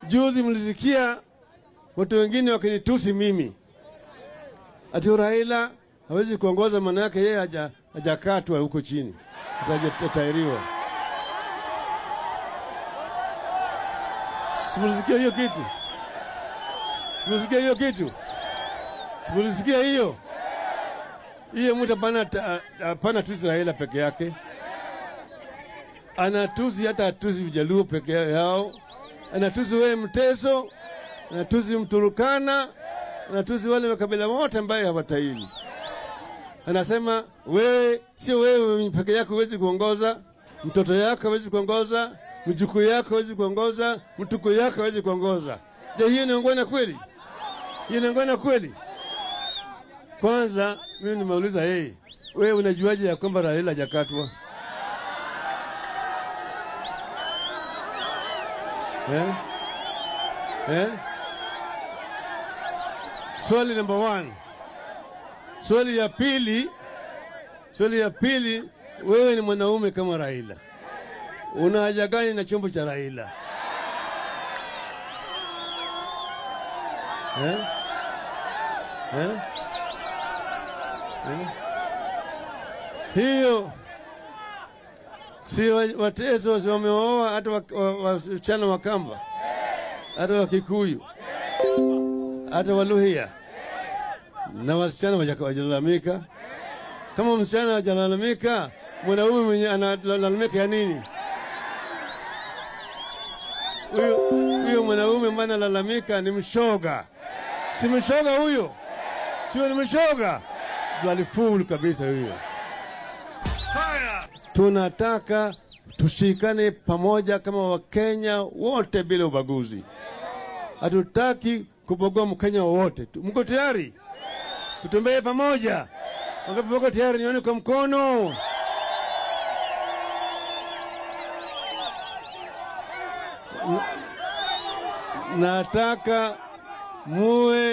Juzi mlisikia watu wengine wakinitusi mimi ati Raila hawezi kuongoza, maana yake yeye hajakatwa huko chini, hajatairiwa. Simulisikia hiyo kitu? Simulisikia hiyo kitu? Simulisikia hiyo? Hiyo mtu hapana tusi Raila peke yake, anatusi hata atusi Vijaluo peke yao, anatusi wewe Mteso, anatusi Mturukana, anatusi wale makabila wote ambaye hawataili. Anasema wewe, sio wewe peke yako huwezi kuongoza, mtoto yako hawezi kuongoza, mjukuu yako hawezi kuongoza, mtuko yako hawezi kuongoza. Je, hiyo ni ungwana kweli? Hiyo ni ungwana kweli? Kwanza mimi nimeuliza yeye, wewe unajuaje ya kwamba Raila hajakatwa? Swali number 1. Swali ya pili, wewe ni mwanaume kama Raila, una haja gani na chombo cha Raila? Hiyo si Wateso wameoa hata wasichana wa Kamba, hata wa Kikuyu, hata Waluhya, na wasichana wajalalamika. Kama msichana wajalalamika, mwanaume mwenye analalamika ya nini? Huyo mwanaume mbana lalamika ni mshoga. Si mshoga huyo? Sio ni mshoga? Bloody kabisa huyo. Tunataka tushikane pamoja kama Wakenya wote bila ubaguzi. Hatutaki kubagua Mkenya wote. Mko tayari? Tutembee pamoja. Wangapi wako tayari? Nione kwa mkono. Nataka muwe